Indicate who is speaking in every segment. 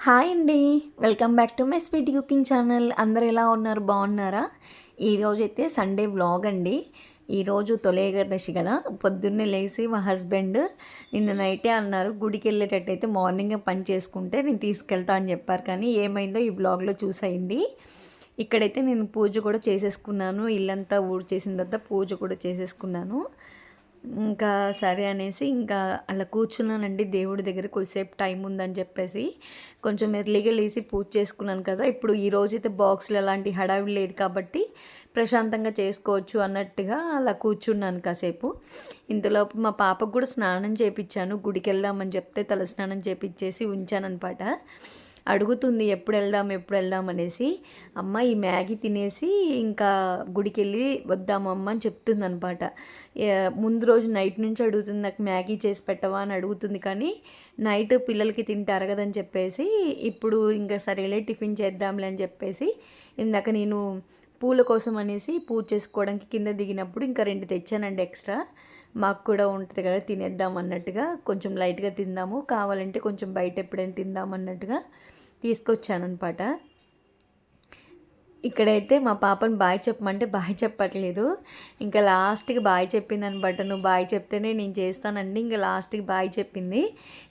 Speaker 1: Hi అండి. Welcome back to my sweet cooking channel. అందరూ ఎలా ఉన్నారు? బాగున్నారా? ఈరోజైతే సండే వ్లాగ్ అండి. ఈరోజు తొలి ఏకాదశి కదా, పొద్దున్నే లేచి మా హస్బెండ్ నిన్న నైటే అన్నారు గుడికి వెళ్ళేటట్టయితే మార్నింగే పని చేసుకుంటే నేను తీసుకెళ్తా అని చెప్పారు. కానీ ఏమైందో ఈ వ్లాగ్లో చూసేయండి. ఇక్కడైతే నేను పూజ కూడా చేసేసుకున్నాను. ఇల్లంతా ఊడ్చేసిన తర్వాత పూజ కూడా చేసేసుకున్నాను. ఇంకా సరే అనేసి ఇంకా అలా కూర్చున్నానండి దేవుడి దగ్గర. కొద్దిసేపు టైం ఉందని చెప్పేసి కొంచెం ఎర్లీగా లేసి పూజ చేసుకున్నాను కదా. ఇప్పుడు ఈరోజైతే బాక్స్లో ఎలాంటి హడావిడి లేదు కాబట్టి ప్రశాంతంగా చేసుకోవచ్చు అన్నట్టుగా అలా కూర్చున్నాను కాసేపు. ఇంతలోపు మా పాపకు కూడా స్నానం చేయించాను. గుడికి వెళ్దామని చెప్తే తలస్నానం చేయించేసి ఉంచాను అనమాట. అడుగుతుంది ఎప్పుడు వెళ్దాం అనేసి. అమ్మ ఈ మ్యాగీ తినేసి ఇంకా గుడికి వెళ్ళి వద్దామమ్మ అని చెప్తుంది అనమాట. ముందు రోజు నైట్ నుంచి అడుగుతుంది, నాకు మ్యాగీ చేసి పెట్టవా అని అడుగుతుంది. కానీ నైట్ పిల్లలకి తింటే అరగదని చెప్పేసి ఇప్పుడు ఇంకా సరేలే టిఫిన్ చేద్దాంలే అని చెప్పేసి ఇందాక నేను పూల కోసం అనేసి పూజ చేసుకోవడానికి కింద దిగినప్పుడు ఇంకా 2 తెచ్చానండి ఎక్స్ట్రా. మాకు కూడా ఉంటుంది కదా తినేద్దాం అన్నట్టుగా, కొంచెం లైట్గా తిందాము, కావాలంటే కొంచెం బయట ఎప్పుడైనా తిందాం అన్నట్టుగా తీసుకొచ్చానమాట. ఇక్కడైతే మా పాపను బాయ్ చెప్పమంటే బాయ్ చెప్పట్లేదు. ఇంకా లాస్ట్కి బాయ్ చెప్పింది అనమాట. నువ్వు బాయ్ చెప్తేనే నేను చేస్తానండి. ఇంకా లాస్ట్కి బాయ్ చెప్పింది.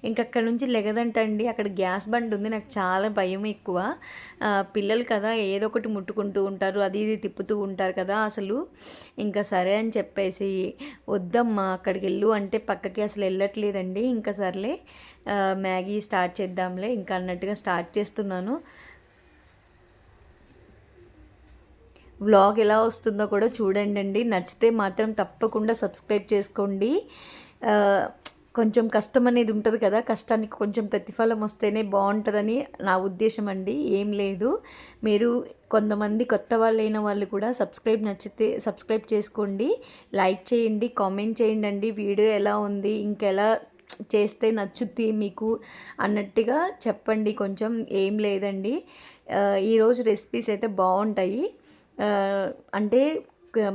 Speaker 1: ఇంక అక్కడ నుంచి లెగదంటండి. అక్కడ గ్యాస్ బండ్ ఉంది. నాకు చాలా భయం ఎక్కువ. పిల్లలు కదా ఏదో ఒకటి ముట్టుకుంటూ ఉంటారు, అది ఇది తిప్పుతూ ఉంటారు కదా. అసలు ఇంకా సరే అని చెప్పేసి వద్దమ్మా అక్కడికి వెళ్ళు అంటే పక్కకి అసలు వెళ్ళట్లేదండి. ఇంకా సర్లే మ్యాగీ స్టార్ట్ చేద్దాంలే ఇంకా అన్నట్టుగా స్టార్ట్ చేస్తున్నాను. వ్లాగ్ ఎలా వస్తుందో కూడా చూడండి. నచ్చితే మాత్రం తప్పకుండా సబ్స్క్రైబ్ చేసుకోండి. కొంచెం కష్టం అనేది ఉంటుంది కదా, కష్టానికి కొంచెం ప్రతిఫలం వస్తేనే బాగుంటుందని నా ఉద్దేశం అండి. ఏం లేదు, మీరు కొంతమంది కొత్త వాళ్ళైన వాళ్ళు కూడా నచ్చితే సబ్స్క్రైబ్ చేసుకోండి, లైక్ చేయండి, కామెంట్ చేయండి. వీడియో ఎలా ఉంది, ఇంకెలా చేస్తే నచ్చుద్ది మీకు అన్నట్టుగా చెప్పండి. కొంచెం ఏం లేదండి, ఈరోజు రెసిపీస్ అయితే బాగుంటాయి. అంటే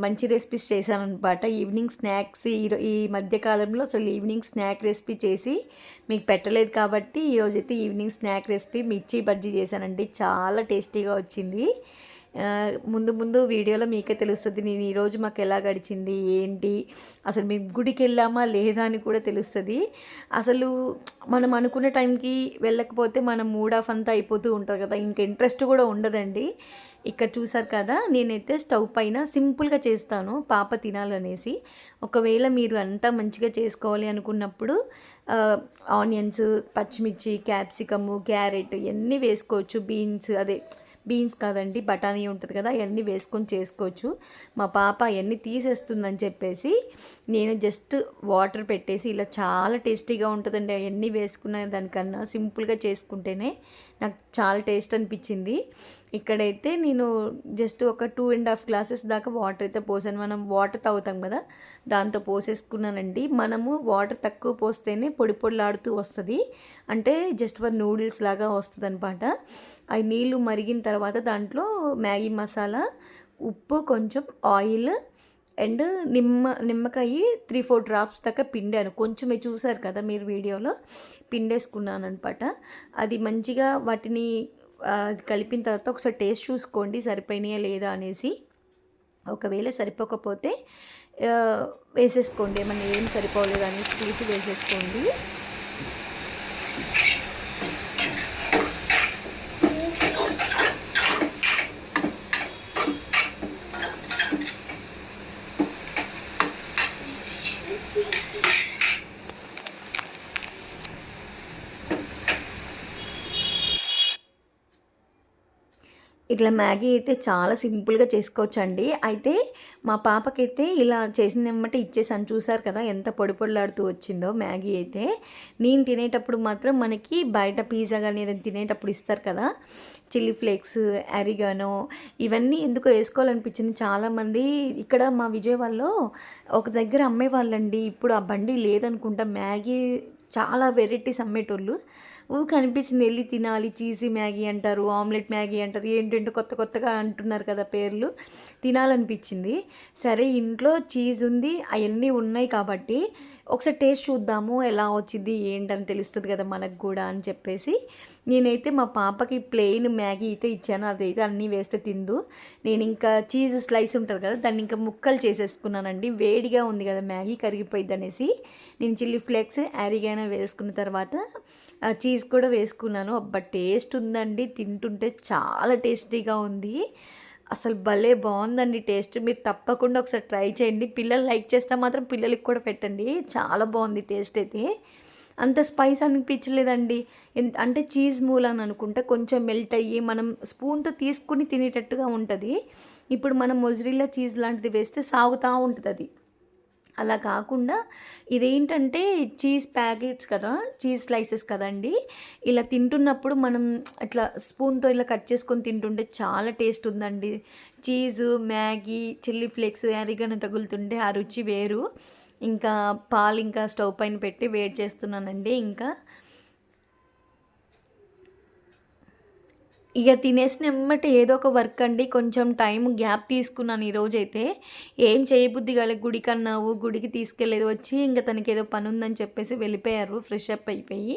Speaker 1: మంచి రెసిపీస్ చేశానమాట. ఈవినింగ్ స్నాక్స్ ఈ మధ్యకాలంలో అసలు ఈవినింగ్ స్నాక్ రెసిపీ చేసి మీకు పెట్టలేదు కాబట్టి ఈరోజైతే ఈవినింగ్ స్నాక్ రెసిపీ మిర్చి బజ్జీ చేశానండి. చాలా టేస్టీగా వచ్చింది. ముందు వీడియోలో మీకే తెలుస్తుంది నేను ఈరోజు మాకు ఎలా గడిచింది ఏంటి, అసలు మేము గుడికి వెళ్ళామా లేదా అని కూడా తెలుస్తుంది. అసలు మనం అనుకున్న టైంకి వెళ్ళకపోతే మన మూడ్ ఆఫ్ అంతా అయిపోతూ ఉంటుంది కదా, ఇంక ఇంట్రెస్ట్ కూడా ఉండదండి. ఇక్కడ చూసారు కదా, నేనైతే స్టవ్ పైన సింపుల్గా చేస్తాను పాప తినాలనేసి. ఒకవేళ మీరు అంతా మంచిగా చేసుకోవాలి అనుకున్నప్పుడు ఆనియన్స్, పచ్చిమిర్చి, క్యాప్సికము, క్యారెట్ ఇవన్నీ వేసుకోవచ్చు. బీన్స్ కాదండి, బఠానీ ఉంటుంది కదా, అవన్నీ వేసుకొని చేసుకోవచ్చు. మా పాప అవన్నీ తీసేస్తుందని చెప్పేసి నేను జస్ట్ వాటర్ పెట్టేసి ఇలా చాలా టేస్టీగా ఉంటుందండి. అవన్నీ వేసుకున్న దానికన్నా సింపుల్గా చేసుకుంటేనే నాకు చాలా టేస్ట్ అనిపించింది. ఇక్కడైతే నేను జస్ట్ ఒక 2.5 గ్లాసెస్ దాకా వాటర్ అయితే పోసాను. మనం వాటర్ తాగుతాం కదా, దాంతో పోసేసుకున్నానండి. మనము వాటర్ తక్కువ పోస్తేనే పొడి పొడిలాడుతూ వస్తుంది, అంటే జస్ట్ ఫర్ నూడిల్స్ లాగా వస్తుంది అనమాట. అవి నీళ్ళు మరిగిన తర్వాత దాంట్లో మ్యాగీ మసాలా, ఉప్పు, కొంచెం ఆయిల్ అండ్ నిమ్మకాయ 3-4 డ్రాప్స్ దాకా పిండాను. కొంచెమే చూసారు కదా మీరు వీడియోలో, పిండేసుకున్నాను అనమాట. అది మంచిగా వాటిని కలిపిన తర్వాత ఒకసారి టేస్ట్ చూసుకోండి సరిపోయినాయా లేదా అనేసి. ఒకవేళ సరిపోకపోతే వేసేసుకోండి, ఏమన్నా ఏం సరిపోలేదు అనేసి చూసి వేసేసుకోండి. ఇట్లా మ్యాగీ అయితే చాలా సింపుల్గా చేసుకోవచ్చండి. అయితే మా పాపకైతే ఇలా చేసిందేమంటే ఇచ్చేసాను. చూసారు కదా ఎంత పొడి పొడిలాడుతూ వచ్చిందో మ్యాగీ అయితే. నేను తినేటప్పుడు మాత్రం మనకి బయట పిజ్జా కానీ ఏదైనా తినేటప్పుడు ఇస్తారు కదా, చిల్లీ ఫ్లేక్స్, అరిగానో, ఇవన్నీ ఎందుకో వేసుకోవాలనిపించింది. చాలామంది ఇక్కడ మా విజయవాడలో ఒక దగ్గర అమ్మేవాళ్ళండి. ఇప్పుడు ఆ బండి లేదనుకుంటా. మ్యాగీ చాలా వెరైటీస్ అమ్మేటోళ్ళు. కనిపించింది, వెళ్ళి తినాలి. చీజీ మ్యాగీ అంటారు, ఆమ్లెట్ మ్యాగీ అంటారు, ఏంటంటే కొత్తగా అంటున్నారు కదా పేర్లు. తినాలనిపించింది. సరే ఇంట్లో చీజ్ ఉంది, అవన్నీ ఉన్నాయి కాబట్టి ఒకసారి టేస్ట్ చూద్దాము ఎలా వచ్చింది ఏంటని తెలుస్తుంది కదా మనకు కూడా అని చెప్పేసి నేనైతే మా పాపకి ప్లెయిన్ మ్యాగీ అయితే ఇచ్చాను. అదైతే అన్నీ వేస్తే తిందు. నేను ఇంకా చీజ్ స్లైస్ ఉంటుంది కదా దాన్ని ఇంకా ముక్కలు చేసేసుకున్నానండి. వేడిగా ఉంది కదా మ్యాగీ కరిగిపోయింది అనేసి నేను చిల్లీ ఫ్లేక్స్ యారిగానో వేసుకున్న తర్వాత చీజ్ కూడా వేసుకున్నాను. అబ్బా టేస్ట్ ఉందండి, తింటుంటే చాలా టేస్టీగా ఉంది. అసలు భలే బాగుందండి టేస్ట్. మీరు తప్పకుండా ఒకసారి ట్రై చేయండి. పిల్లలు లైక్ చేస్తే మాత్రం పిల్లలకి కూడా పెట్టండి. చాలా బాగుంది టేస్ట్ అయితే. అంత స్పైస్ అనిపించలేదండి. అంటే చీజ్ మూలాన్ని అనుకుంటే కొంచెం మెల్ట్ అయ్యి మనం స్పూన్తో తీసుకుని తినేటట్టుగా ఉంటుంది. ఇప్పుడు మనం మొజరీలా చీజ్ లాంటిది వేస్తే సాగుతూ ఉంటుంది అది. అలా కాకుండా ఇదేంటంటే చీజ్ ప్యాకెట్స్ కదా, చీజ్ స్లైసెస్ కదండి. ఇలా తింటున్నప్పుడు మనం అట్లా స్పూన్తో ఇలా కట్ చేసుకొని తింటుంటే చాలా టేస్ట్ ఉందండి. చీజు, మ్యాగీ, చిల్లీ ఫ్లేక్స్ యారిగానో తగులుతుంటే ఆ రుచి వేరు. ఇంకా పాలు ఇంకా స్టవ్ పైన పెట్టి వేడి చేస్తున్నానండి. ఇంకా ఇక తినేసిన ఎమ్మటే ఏదో ఒక వర్క్ అండి. కొంచెం టైం గ్యాప్ తీసుకున్నాను ఈరోజైతే. ఏం చేయబుద్ధి కాలే. గుడికన్నావు, గుడికి తీసుకెళ్ళేది వచ్చి ఇంకా తనకేదో పని ఉందని చెప్పేసి వెళ్ళిపోయారు ఫ్రెష్ అప్ అయిపోయి.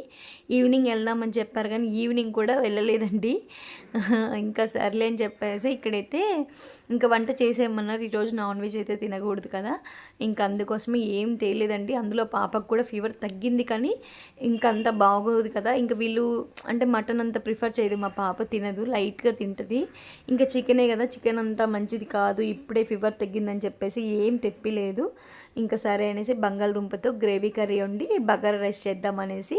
Speaker 1: ఈవినింగ్ వెళ్దామని చెప్పారు కానీ ఈవినింగ్ కూడా వెళ్ళలేదండి. ఇంకా సర్లే అని చెప్పేసి ఇక్కడైతే ఇంకా వంట చేసేయమన్నారు. ఈరోజు నాన్ వెజ్ అయితే తినకూడదు కదా, ఇంకా అందుకోసమే ఏం తేలేదండి. అందులో పాపకు కూడా ఫీవర్ తగ్గింది కానీ ఇంకా అంత బాగోదు కదా. ఇంకా వీళ్ళు అంటే మటన్ అంత ప్రిఫర్ చేయదు మా పాప, తినదు, లైట్గా తింటుంది. ఇంకా చికెనే కదా, చికెన్ అంతా మంచిది కాదు, ఇప్పుడే ఫీవర్ తగ్గిందని చెప్పేసి ఏం తెప్పిలేదు. ఇంకా సరే అనేసి బంగాళదుంపతో గ్రేవీ కర్రీ వండి బగారా రైస్ చేద్దామనేసి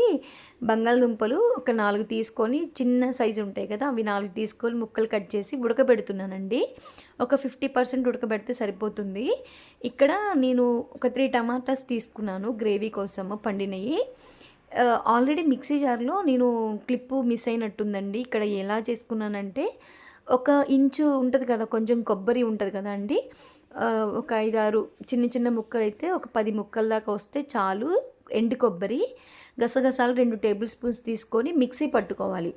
Speaker 1: బంగాళదుంపలు ఒక 4 తీసుకొని చిన్న సైజు ఉంటాయి కదా అవి 4 తీసుకొని ముక్కలు కట్ చేసి ఉడకబెడుతున్నానండి. ఒక 50% ఉడకబెడితే సరిపోతుంది. ఇక్కడ నేను ఒక 3 టమాటాస్ తీసుకున్నాను గ్రేవీ కోసము పండినవి. ఆల్రెడీ మిక్సీ జార్లో నేను క్లిప్పు మిస్ అయినట్టుందండి. ఇక్కడ ఎలా చేసుకున్నానంటే 1 ఇంచు ఉంటుంది కదా, కొంచెం కొబ్బరి ఉంటుంది కదా అండి, ఒక 5-6 చిన్న చిన్న ముక్కలు అయితే ఒక 10 ముక్కల దాకా వస్తే చాలు. ఎండు కొబ్బరి గసగసాలు 2 టేబుల్ స్పూన్స్ తీసుకొని మిక్సీ పట్టుకోవాలి.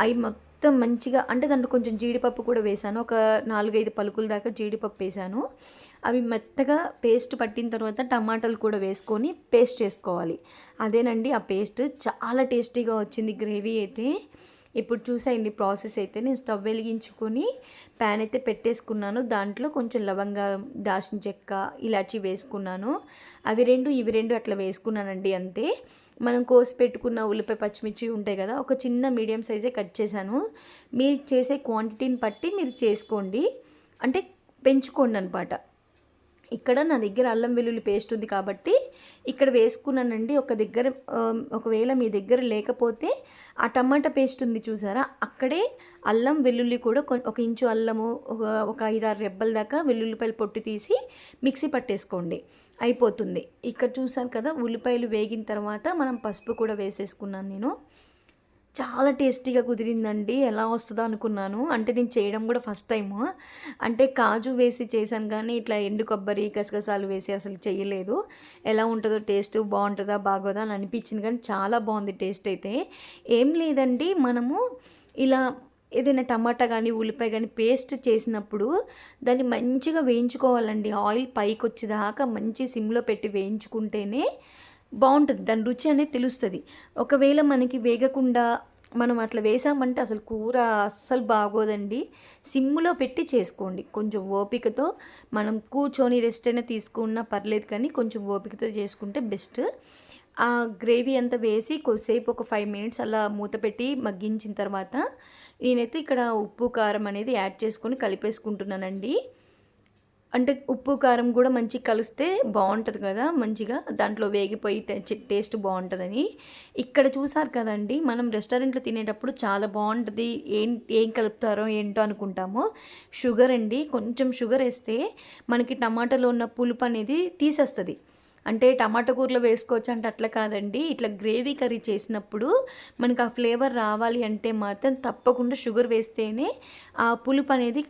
Speaker 1: అవి మొత్తం మంచిగా అంటే దాంట్లో కొంచెం జీడిపప్పు కూడా వేసాను. ఒక 4-5 పలుకుల దాకా జీడిపప్పు వేసాను. అవి మెత్తగా పేస్ట్ పట్టిన తర్వాత టమాటాలు కూడా వేసుకొని పేస్ట్ చేసుకోవాలి. అదేనండి ఆ పేస్ట్. చాలా టేస్టీగా వచ్చింది గ్రేవీ అయితే. ఇప్పుడు చూసేయండి ప్రాసెస్ అయితే. నేను స్టవ్ వెలిగించుకొని ప్యాన్ అయితే పెట్టేసుకున్నాను. దాంట్లో కొంచెం లవంగం, దాల్చిన చెక్క, ఇలాచి వేసుకున్నాను. అవి 2 ఇవి 2 అట్లా వేసుకున్నానండి అంతే. మనం కోసి పెట్టుకున్న ఉల్లిపాయ, పచ్చిమిర్చి ఉంటాయి కదా, ఒక చిన్న మీడియం సైజే కట్ చేశాను. మీరు చేసే క్వాంటిటీని బట్టి మీరు చేసుకోండి, అంటే పెంచుకోండి అనమాట. ఇక్కడ నా దగ్గర అల్లం వెల్లుల్లి పేస్ట్ ఉంది కాబట్టి ఇక్కడ వేసుకున్నానండి. ఒకవేళ మీ దగ్గర లేకపోతే ఆ టమాటా పేస్ట్ ఉంది చూసారా, అక్కడే అల్లం వెల్లుల్లి కూడా 1 ఇంచు అల్లము, ఒక 5-6 రెబ్బల దాకా వెల్లుల్లిపాయలు పొట్టు తీసి మిక్సీ పట్టేసుకోండి, అయిపోతుంది. ఇక్కడ చూసారు కదా ఉల్లిపాయలు వేగిన తర్వాత మనం పసుపు కూడా వేసేసుకున్నాను నేను. చాలా టేస్టీగా కుదిరిందండి. ఎలా వస్తుందో అనుకున్నాను. అంటే నేను చేయడం కూడా ఫస్ట్ టైము. అంటే కాజు వేసి చేశాను కానీ ఇట్లా ఎండు కొబ్బరి, గసగసాలు వేసి అసలు చేయలేదు. ఎలా ఉంటుందో టేస్ట్, బాగుంటుందా బాగోదా అని అనిపించింది కానీ చాలా బాగుంది టేస్ట్ అయితే. ఏం లేదండి, మనము ఇలా ఏదైనా టమాటా కానీ ఉల్లిపాయ కానీ పేస్ట్ చేసినప్పుడు దాన్ని మంచిగా వేయించుకోవాలండి. ఆయిల్ పైకి వచ్చేదాకా మంచి సిమ్లో పెట్టి వేయించుకుంటేనే బాగుంటుంది, దాని రుచి అనేది తెలుస్తుంది. ఒకవేళ మనకి వేగకుండా మనం అట్లా వేసామంటే అసలు కూర అస్సలు బాగోదండి. సిమ్లో పెట్టి చేసుకోండి. కొంచెం ఓపికతో మనం కూర్చొని రెస్ట్ అయినా తీసుకున్నా పర్లేదు కానీ కొంచెం ఓపికతో చేసుకుంటే బెస్ట్. ఆ గ్రేవీ అంతా వేసి కొద్దిసేపు ఒక 5 మినిట్స్ అలా మూత పెట్టి మగ్గించిన తర్వాత నేనైతే ఇక్కడ ఉప్పు, కారం అనేది యాడ్ చేసుకొని కలిపేసుకుంటున్నానండి. అంటే ఉప్పు, కారం కూడా మంచిగా కలిస్తే బాగుంటుంది కదా, మంచిగా దాంట్లో వేగిపోయి టేస్ట్ బాగుంటుందని. ఇక్కడ చూసారు కదండి, మనం రెస్టారెంట్లో తినేటప్పుడు చాలా బాగుంటుంది, ఏం కలుపుతారో ఏంటో అనుకుంటాము. షుగర్ అండి, కొంచెం షుగర్ వేస్తే మనకి టమాటాలో ఉన్న పులుపు అనేది తీసేస్తుంది. అంటే టమాటా కూరలో వేసుకోవచ్చు అంటే అట్లా కాదండి, ఇట్లా గ్రేవీ కర్రీ చేసినప్పుడు మనకు ఆ ఫ్లేవర్ రావాలి అంటే మాత్రం తప్పకుండా షుగర్ వేస్తేనే ఆ పులుపు అనేది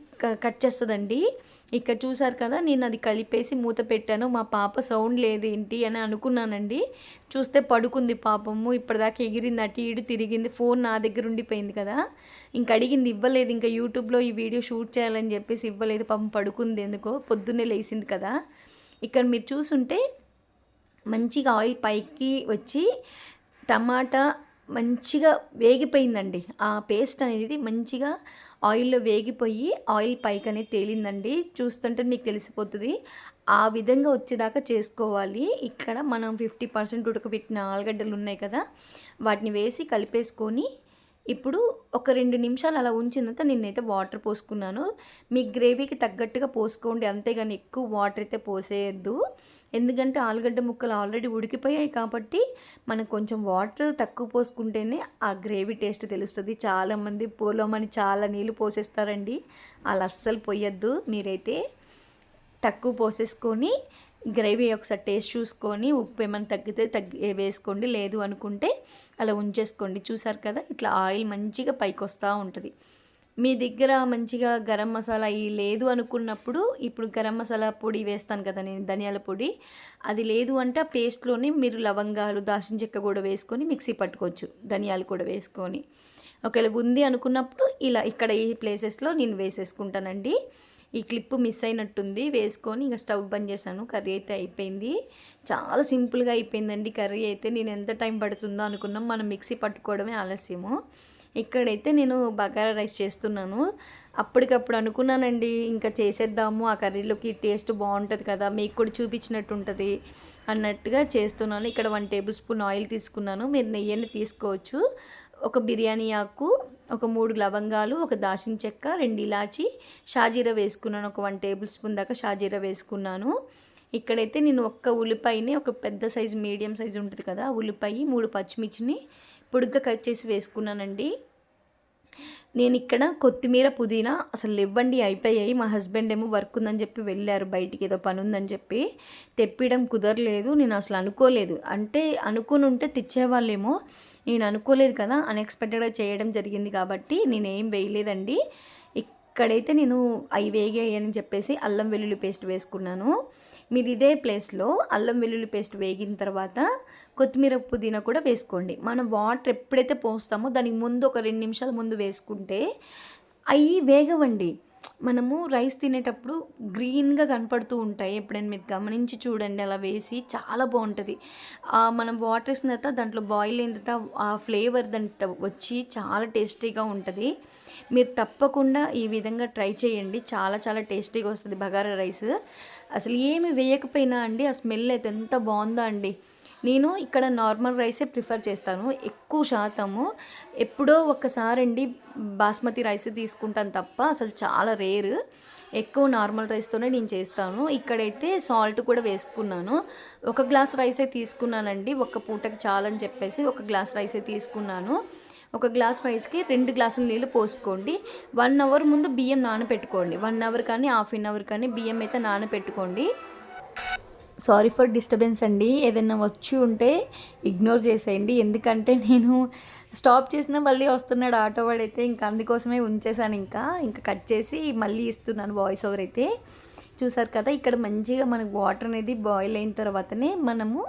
Speaker 1: కట్ చేస్తుందండి. ఇక్కడ చూసారు కదా, నేను అది కలిపేసి మూత పెట్టాను. మా పాప సౌండ్ లేదేంటి అని అనుకున్నానండి. చూస్తే పడుకుంది పాపము. ఇప్పటిదాకా ఎగిరింది, అటు ఇటు తిరిగింది, ఫోన్ నా దగ్గర ఉండిపోయింది కదా, ఇంక అడిగింది, ఇవ్వలేదు. ఇంకా యూట్యూబ్లో ఈ వీడియో షూట్ చేయాలని చెప్పేసి ఇవ్వలేదు. పాపం పడుకుంది ఎందుకో, పొద్దున్నే లేచింది కదా. ఇక్కడ మీరు చూసుంటే మంచిగా ఆయిల్ పైకి వచ్చి టమాటా మంచిగా వేగిపోయిందండి. ఆ పేస్ట్ అనేది మంచిగా ఆయిల్‌లో వేగిపోయి ఆయిల్ పైకనేది తేలిందండి. చూస్తుంటే మీకు తెలిసిపోతది. ఆ విధంగా వచ్చేదాకా చేసుకోవాలి. ఇక్కడ మనం 50% ఉడకబెట్టిన ఆలుగడ్డలున్నాయి కదా! వాటిని వేసి కలిపేసుకొని ఇప్పుడు ఒక 2 నిమిషాలు అలా ఉంచిన తర్వాత నేనైతే వాటర్ పోసుకున్నాను. మీ గ్రేవీకి తగ్గట్టుగా పోసుకోండి. అంతేగాని ఎక్కువ వాటర్ అయితే పోసేయొద్దు. ఎందుకంటే ఆలుగడ్డ ముక్కలు ఆల్రెడీ ఉడికిపోయాయి కాబట్టి మనం కొంచెం వాటర్ తక్కువ పోసుకుంటేనే ఆ గ్రేవీ టేస్ట్ తెలుస్తది. చాలామంది పోలోమని చాలా నీళ్ళు పోసేస్తారండి. అలా అస్సలు పోయొద్దు. మీరైతే తక్కువ పోసేసుకొని గ్రేవీ ఒకసారి టేస్ట్ చూసుకొని ఉప్పు ఏమైనా తగ్గితే వేసుకోండి. లేదు అనుకుంటే అలా ఉంచేసుకోండి. చూసారు కదా ఇట్లా ఆయిల్ మంచిగా పైకి వస్తూ ఉంటుంది. మీ దగ్గర మంచిగా గరం మసాలా లేదు అనుకున్నప్పుడు ఇప్పుడు గరం మసాలా పొడి వేస్తాను కదా నేను, ధనియాల పొడి. అది లేదు అంటే ఆ పేస్ట్లోనే మీరు లవంగాలు, దాల్చిన చెక్క కూడా వేసుకొని మిక్సీ పట్టుకోవచ్చు. ధనియాలు కూడా వేసుకొని ఒకవేళ ఉంది అనుకున్నప్పుడు ఇలా ఇక్కడ ఈ ప్లేసెస్లో నేను వేసేసుకుంటానండి. ఈ క్లిప్ మిస్ అయినట్టుంది, వేసుకొని ఇంకా స్టవ్ బంద్ చేశాను. కర్రీ అయితే అయిపోయింది. చాలా సింపుల్గా అయిపోయిందండి కర్రీ అయితే. నేను ఎంత టైం పడుతుందో అనుకున్నాం, మనం మిక్సీ పట్టుకోవడమే ఆలస్యము. ఇక్కడైతే నేను బగారా రైస్ చేస్తున్నాను. అప్పటికప్పుడు అనుకున్నానండి ఇంకా చేసేద్దాము, ఆ కర్రీలోకి టేస్ట్ బాగుంటుంది కదా, మీకు కూడా చూపించినట్టు ఉంటుంది అన్నట్టుగా చేస్తున్నాను. ఇక్కడ 1 టేబుల్ స్పూన్ ఆయిల్ తీసుకున్నాను. మీరు నెయ్యిని తీసుకోవచ్చు. ఒక బిర్యానీ ఆకు, ఒక 3 లవంగాలు, ఒక దాల్చిన చెక్క, 2 ఇలాచి, షాజీరా వేసుకున్నాను. ఒక 1 టేబుల్ స్పూన్ దాకా షాజీరా వేసుకున్నాను. ఇక్కడైతే నేను ఒక్క ఉల్లిపాయని, ఒక పెద్ద సైజు మీడియం సైజు ఉంటుంది కదా ఉల్లిపాయ, 3 పచ్చిమిర్చిని పొడుగ్గా కట్ చేసి వేసుకున్నానండి. నేను ఇక్కడ కొత్తిమీర, పుదీనా అసలు ఇవ్వండి అయిపోయాయి. మా హస్బెండ్ ఏమో వర్క్ ఉందని చెప్పి వెళ్ళారు బయటికి, ఏదో పని ఉందని చెప్పి. తెప్పియడం కుదరలేదు. నేను అసలు అనుకోలేదు. అంటే అనుకుని ఉంటే తెచ్చేవాళ్ళేమో, నేను అనుకోలేదు కదా, అన్ఎక్స్పెక్టెడ్గా చేయడం జరిగింది కాబట్టి నేనేం వేయలేదండి. ఇక్కడైతే నేను అవి వేగాయని చెప్పేసి అల్లం వెల్లుల్లి పేస్ట్ వేసుకున్నాను. మీరు ఇదే ప్లేస్లో అల్లం వెల్లుల్లి పేస్ట్ వేగిన తర్వాత కొత్తిమీర, పుదీనా కూడా వేసుకోండి. మనం వాటర్ ఎప్పుడైతే పోస్తామో దానికి ముందు ఒక 2 నిమిషాల ముందు వేసుకుంటే అవి వేగవండి. మనము రైస్ తినేటప్పుడు గ్రీన్గా కనపడుతూ ఉంటాయి. ఎప్పుడైనా మీరు గమనించి చూడండి, అలా వేసి చాలా బాగుంటుంది. మనం వాటర్ వేసిన తర్వాత దాంట్లో బాయిల్ అయిన తర్వాత ఆ ఫ్లేవర్ దాంట్లో వచ్చి చాలా టేస్టీగా ఉంటుంది. మీరు తప్పకుండా ఈ విధంగా ట్రై చేయండి. చాలా చాలా టేస్టీగా వస్తుంది బగారా రైస్. అసలు ఏమి వేయకపోయినా అండి ఆ స్మెల్ అయితే ఎంత బాగుందో అండి. నేను ఇక్కడ నార్మల్ రైసే ప్రిఫర్ చేస్తాను ఎక్కువ శాతము. ఎప్పుడో ఒక్కసారండి బాస్మతి రైస్ తీసుకుంటాను తప్ప అసలు చాలా రేర్. ఎక్కువ నార్మల్ రైస్తోనే నేను చేస్తాను. ఇక్కడైతే సాల్ట్ కూడా వేసుకున్నాను. 1 గ్లాస్ రైసే తీసుకున్నానండి. ఒక్క పూటకి చాలని చెప్పేసి 1 గ్లాస్ రైసే తీసుకున్నాను. 1 గ్లాస్ రైస్కి 2 గ్లాసుల నీళ్ళు పోసుకోండి. 1 అవర్ ముందు బియ్యం నానబెట్టుకోండి. 1 అవర్ కానీ హాఫ్ అన్ అవర్ కానీ బియ్యం అయితే నానబెట్టుకోండి. సారీ ఫర్ డిస్టర్బెన్స్ అండి. ఏదైనా వచ్చి ఉంటే ఇగ్నోర్ చేసేయండి. ఎందుకంటే నేను స్టాప్ చేసినా మళ్ళీ వస్తున్నాడు ఆటో వాడైతే, ఇంకా అందుకోసమే ఉంచేసాను. ఇంకా కట్ చేసి మళ్ళీ ఇస్తున్నాను వాయిస్ ఓవర్ అయితే. చూసారు కదా ఇక్కడ మంచిగా మనకు వాటర్ అనేది బాయిల్ అయిన తర్వాతనే మనము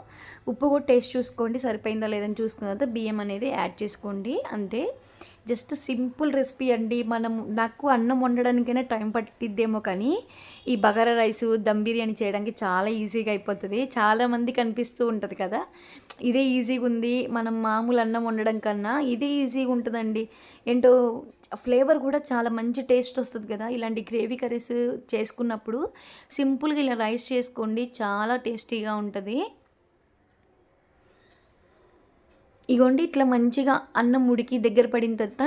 Speaker 1: ఉప్పు కూడా టేస్ట్ చూసుకోండి, సరిపోయిందా లేదని చూసుకున్న తర్వాత బియ్యం అనేది యాడ్ చేసుకోండి. అంతే, జస్ట్ సింపుల్ రెసిపీ అండి. నాకు అన్నం వండడానికైనా టైం పట్టిద్దేమో కానీ ఈ బగారా రైస్, దమ్ బిర్యానీ చేయడానికి చాలా ఈజీగా అయిపోతుంది. చాలామందికి అనిపిస్తూ ఉంటుంది కదా ఇదే ఈజీగా ఉంది, మనం మామూలు అన్నం వండడం కన్నా ఇదే ఈజీగా ఉంటుందండి. ఏంటో ఫ్లేవర్ కూడా చాలా మంచి టేస్ట్ వస్తుంది కదా ఇలాంటి గ్రేవీ కర్రీస్ చేసుకున్నప్పుడు. సింపుల్గా ఇలా రైస్ చేసుకోండి, చాలా టేస్టీగా ఉంటుంది. ఇగోండి ఇట్లా మంచిగా అన్నం ఉడికి దగ్గర పడిన తర్వాత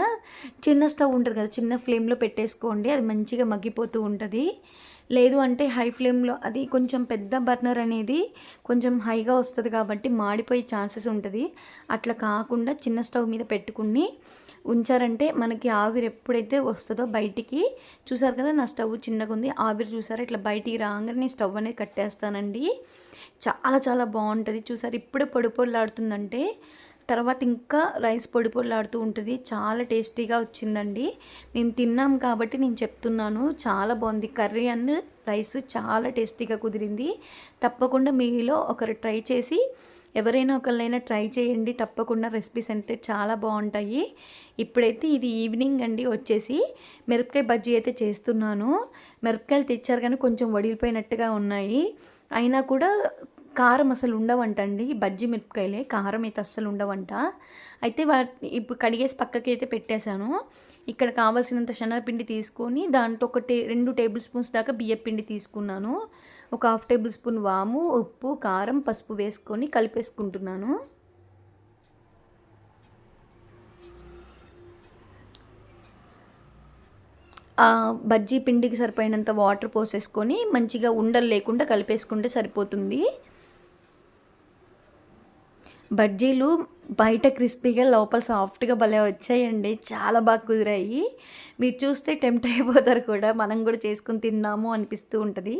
Speaker 1: చిన్న స్టవ్ ఉంటుంది కదా, చిన్న ఫ్లేమ్లో పెట్టేసుకోండి. అది మంచిగా మగ్గిపోతూ ఉంటుంది. లేదు అంటే హై ఫ్లేమ్లో, అది కొంచెం పెద్ద బర్నర్ అనేది కొంచెం హైగా వస్తుంది కాబట్టి మాడిపోయే ఛాన్సెస్ ఉంటుంది. అట్లా కాకుండా చిన్న స్టవ్ మీద పెట్టుకుని ఉంచారంటే మనకి ఆవిరి ఎప్పుడైతే వస్తుందో బయటికి, చూసారు కదా నా స్టవ్ చిన్నగా ఉంది, ఆవిరి చూసారా ఇట్లా బయటికి రాగానే స్టవ్ అనేది కట్టేస్తానండి. చాలా చాలా బాగుంటుంది. చూసారు ఇప్పుడే పొడి పొడిలాడుతుందంటే తర్వాత ఇంకా రైస్ పొడి పొడిలాడుతూ ఉంటుంది. చాలా టేస్టీగా వచ్చిందండి. మేము తిన్నాం కాబట్టి నేను చెప్తున్నాను, చాలా బాగుంది. కర్రీ అండ్ రైస్ చాలా టేస్టీగా కుదిరింది. తప్పకుండా మీలో ఒకరు ట్రై చేసి, ఎవరైనా ఒకళ్ళైనా ట్రై చేయండి తప్పకుండా. రెసిపీస్ అంటే చాలా బాగుంటాయి. ఇప్పుడైతే ఇది ఈవినింగ్ అండి, వచ్చేసి మిరపకాయ బజ్జీ అయితే చేస్తున్నాను. మిరపకాయలు తెచ్చారు కానీ కొంచెం వడిలిపోయినట్టుగా ఉన్నాయి, అయినా కూడా కారం అసలు ఉండవంట అండి. బజ్జీ మిరపకాయలే, కారం అయితే అస్సలు ఉండవంట. అయితే ఇప్పుడు కడిగేసి పక్కకి అయితే పెట్టేశాను. ఇక్కడ కావాల్సినంత శనగపిండి తీసుకొని దాంట్లో 2 టేబుల్ స్పూన్స్ దాకా బియ్యపిండి తీసుకున్నాను. ఒక హాఫ్ టేబుల్ స్పూన్ వాము, ఉప్పు, కారం, పసుపు వేసుకొని కలిపేసుకుంటున్నాను. బజ్జీ పిండికి సరిపోయినంత వాటర్ పోసేసుకొని మంచిగా ఉండలు లేకుండా కలిపేసుకుంటే సరిపోతుంది. బజ్జీలు బయట క్రిస్పీగా లోపల సాఫ్ట్గా భలే వచ్చాయండి. చాలా బాగా కుదిరాయి. మీరు చూస్తే టెంప్ట్ అయిపోతారు కూడా, మనం కూడా చేసుకుని తిందాము అనిపిస్తూ ఉంటుంది.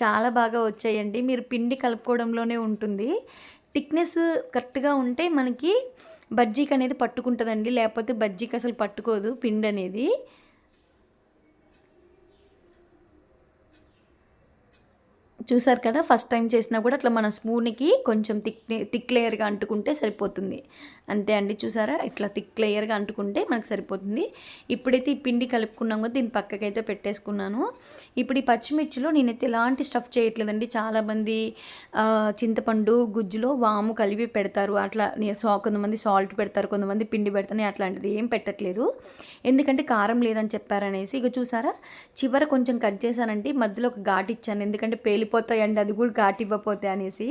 Speaker 1: చాలా బాగా వచ్చాయండి. మీరు పిండి కలుపుకోవడంలోనే ఉంటుంది. థిక్నెస్ కరెక్ట్గా ఉంటే మనకి బజ్జీకి అనేది పట్టుకుంటుందండి. లేకపోతే బజ్జీకి అసలు పట్టుకోదు పిండి అనేది. చూసారు కదా, ఫస్ట్ టైం చేసినా కూడా అట్లా మన స్పూన్కి కొంచెం థిక్ లేయర్గా అంటుకుంటే సరిపోతుంది. అంతే అండి, చూసారా, ఇట్లా థిక్ లేయర్గా అంటుకుంటే మనకు సరిపోతుంది. ఇప్పుడైతే ఈ పిండి కలుపుకున్నాం కదా, దీన్ని పక్కకైతే పెట్టేసుకున్నాను. ఇప్పుడు ఈ పచ్చిమిర్చిలో నేనైతే ఎలాంటి స్టఫ్ చేయట్లేదండి. చాలామంది చింతపండు గుజ్జులో వాము కలిపి పెడతారు. అట్లా కొంతమంది సాల్ట్ పెడతారు, కొంతమంది పిండి పెడతాను. అట్లాంటిది ఏం పెట్టట్లేదు, ఎందుకంటే కారం లేదని చెప్పారనేసి. ఇక చూసారా, చివర కొంచెం కట్ చేశానండి, మధ్యలో ఒక ఘాటు ఇచ్చాను, ఎందుకంటే పేలిపోతాయండి అది కూడా ఘాటు ఇవ్వకపోతే అనేసి.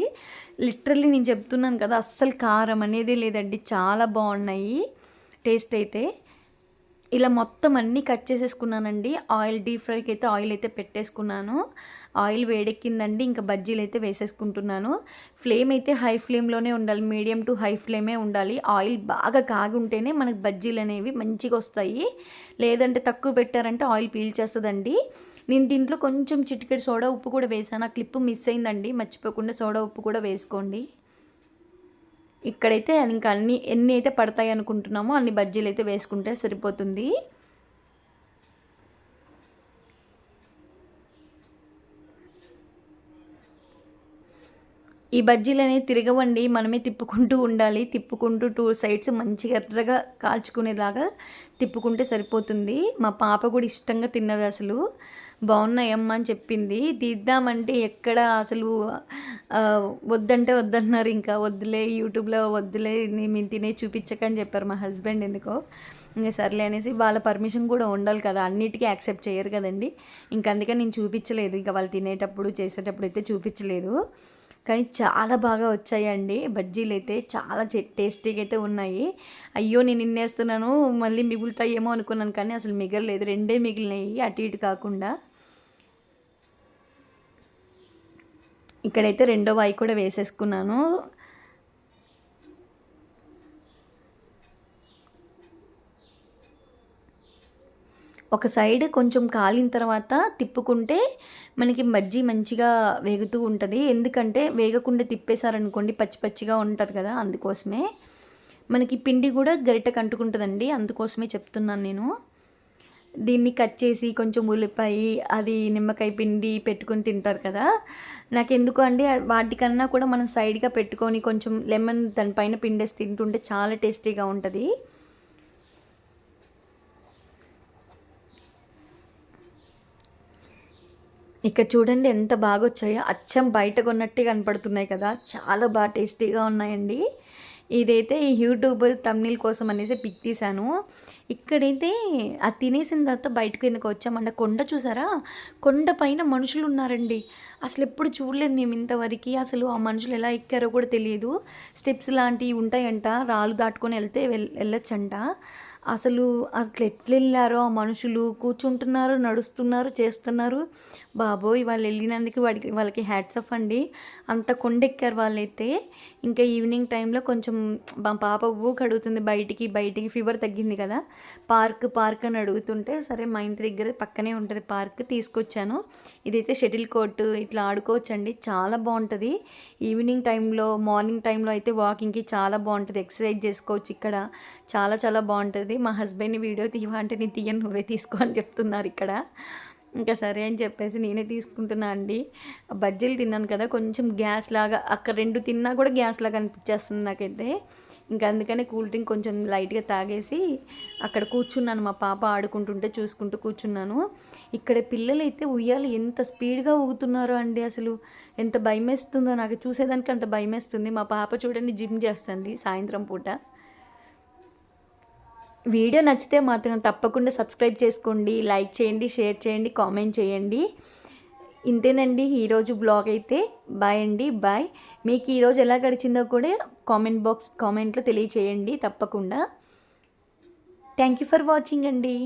Speaker 1: లిటరల్లీ నేను చెప్తున్నాను కదా, అస్సలు కారం అనేది లేదండి. చాలా బాగున్నాయి టేస్ట్ అయితే. ఇలా మొత్తం అన్నీ కట్ చేసేసుకున్నానండి. ఆయిల్ డీప్ ఫ్రైకి అయితే ఆయిల్ అయితే పెట్టేసుకున్నాను. ఆయిల్ వేడెక్కిందండి, ఇంకా బజ్జీలు అయితే వేసేసుకుంటున్నాను. ఫ్లేమ్ అయితే హై ఫ్లేమ్లోనే ఉండాలి, మీడియం టు హై ఫ్లేమే ఉండాలి. ఆయిల్ బాగా కాగి ఉంటేనే మనకు బజ్జీలు అనేవి మంచిగా వస్తాయి. లేదంటే తక్కువ పెట్టారంటే ఆయిల్ పీల్చేస్తుందండి. నేను దీంట్లో కొంచెం చిటికెడు సోడా ఉప్పు కూడా వేసాను. ఆ క్లిప్ మిస్ అయిందండి, మర్చిపోకుండా సోడా ఉప్పు కూడా వేసుకోండి. ఇక్కడైతే ఇంకా ఎన్ని అయితే పడతాయి అనుకుంటున్నామో అన్ని బజ్జీలు అయితే వేసుకుంటే సరిపోతుంది. ఈ బజ్జీలు అనేవి తిరగవండి, మనమే తిప్పుకుంటూ ఉండాలి. తిప్పుకుంటూ 2 సైడ్స్ మంచిగా ఎర్రగా కాల్చుకునేలాగా తిప్పుకుంటే సరిపోతుంది. మా పాప కూడా ఇష్టంగా తిన్నది. అసలు బాగున్నాయమ్మా అని చెప్పింది. తీద్దామంటే ఎక్కడ అసలు వద్దంటే వద్దన్నారు. ఇంకా వద్దులే, యూట్యూబ్లో వద్దులే, మేము తినే చూపించకని చెప్పారు మా హస్బెండ్. ఎందుకో ఇంకా సర్లే అనేసి, వాళ్ళ పర్మిషన్ కూడా ఉండాలి కదా, అన్నిటికీ యాక్సెప్ట్ చేయరు కదండి. ఇంకా అందుకని నేను చూపించలేదు. ఇంకా వాళ్ళు తినేటప్పుడు చేసేటప్పుడు అయితే చూపించలేదు. కానీ చాలా బాగా వచ్చాయండి బజ్జీలు అయితే, చాలా టేస్టీగా అయితే ఉన్నాయి. అయ్యో నేను ఇన్నేస్తున్నాను మళ్ళీ మిగులుతాయేమో అనుకున్నాను, కానీ అసలు మిగలలేదు. 2 మిగిలినాయి, అటు ఇటు కాకుండా. ఇక్కడైతే రెండో వాయి కూడా వేసేసుకున్నాను. ఒక సైడ్ కొంచెం కాలిన తర్వాత తిప్పుకుంటే మనకి బజ్జీ మంచిగా వేగుతూ ఉంటుంది. ఎందుకంటే వేగకుండా తిప్పేశారనుకోండి పచ్చి పచ్చిగా ఉంటుంది కదా, అందుకోసమే. మనకి పిండి కూడా గరిటెకి అంటుకుంటుందండి, అందుకోసమే చెప్తున్నాను నేను. దీన్ని కట్ చేసి కొంచెం ఉల్లిపాయ, అది నిమ్మకాయ పిండి పెట్టుకొని తింటారు కదా, నాకెందుకు అండి వాటికన్నా కూడా మనం సైడ్గా పెట్టుకొని కొంచెం లెమన్ దానిపైన పిండేసి తింటుంటే చాలా టేస్టీగా ఉంటుంది. ఇక్కడ చూడండి ఎంత బాగా వచ్చాయో, అచ్చం బయట కొన్నట్టే కనపడుతున్నాయి కదా, చాలా బాగా టేస్టీగా ఉన్నాయండి. ఇదైతే యూట్యూబ్ థంబ్నెయిల్ కోసం అనేసి పిక్ తీశాను. ఇక్కడైతే అది తినేసిన తర్వాత బయటకు ఎందుకు వచ్చామంటే, కొండ చూసారా, కొండ పైన మనుషులు ఉన్నారండి. అసలు ఎప్పుడు చూడలేదు మేము ఇంతవరకు. అసలు ఆ మనుషులు ఎలా ఎక్కారో కూడా తెలియదు. స్టెప్స్ లాంటివి ఉంటాయంట, రాళ్ళు దాటుకొని వెళ్తే వెళ్ళొచ్చంట. అసలు అట్లా ఎట్లా వెళ్ళారో ఆ మనుషులు, కూర్చుంటున్నారు, నడుస్తున్నారు, చేస్తున్నారు. బాబోయ్, వాళ్ళు వెళ్ళినందుకు వాళ్ళకి హ్యాట్స్ ఆఫ్ అండి. అంత కొండెక్కారు వాళ్ళైతే. ఇంకా ఈవినింగ్ టైంలో కొంచెం మా పాప ఊకి అడుగుతుంది బయటికి ఫీవర్ తగ్గింది కదా, పార్క్ అని అడుగుతుంటే, సరే మా ఇంటి దగ్గర పక్కనే ఉంటుంది పార్క్, తీసుకొచ్చాను. ఇదైతే షటిల్ కోర్టు, ఇట్లా ఆడుకోవచ్చండి, చాలా బాగుంటుంది. ఈవినింగ్ టైంలో, మార్నింగ్ టైంలో అయితే వాకింగ్కి చాలా బాగుంటుంది, ఎక్సర్సైజ్ చేసుకోవచ్చు ఇక్కడ, చాలా చాలా బాగుంటుంది. మా హస్బెండ్ని వీడియో తీయవా అంటే, నేను తీయను, నువ్వే తీసుకో అని చెప్తున్నారు ఇక్కడ. ఇంకా సరే అని చెప్పేసి నేనే తీసుకుంటున్నా అండి. బజ్జీలు తిన్నాను కదా, కొంచెం గ్యాస్ లాగా అక్కడ 2 తిన్నా కూడా గ్యాస్ లాగా అనిపించేస్తుంది నాకైతే. ఇంకా అందుకనే కూల్ డ్రింక్ కొంచెం లైట్గా తాగేసి అక్కడ కూర్చున్నాను. మా పాప ఆడుకుంటుంటే చూసుకుంటూ కూర్చున్నాను. ఇక్కడ పిల్లలైతే ఉయ్యాల ఎంత స్పీడ్గా ఊగుతున్నారో అండి, అసలు ఎంత భయమేస్తుందో నాకు, చూసేదానికి అంత భయమేస్తుంది. మా పాప చూడండి జిమ్ చేస్తుంది సాయంత్రం పూట. వీడియో నచ్చితే మాత్రం తప్పకుండా సబ్స్క్రైబ్ చేసుకోండి, లైక్ చేయండి, షేర్ చేయండి, కామెంట్ చేయండి. ఇంతేనండి ఈరోజు బ్లాగ్ అయితే. బాయ్ అండి, బాయ్. మీకు ఈరోజు ఎలా గడిచిందో కూడా కామెంట్లో తెలియచేయండి తప్పకుండా. థ్యాంక్ యూ ఫర్ వాచింగ్ అండి.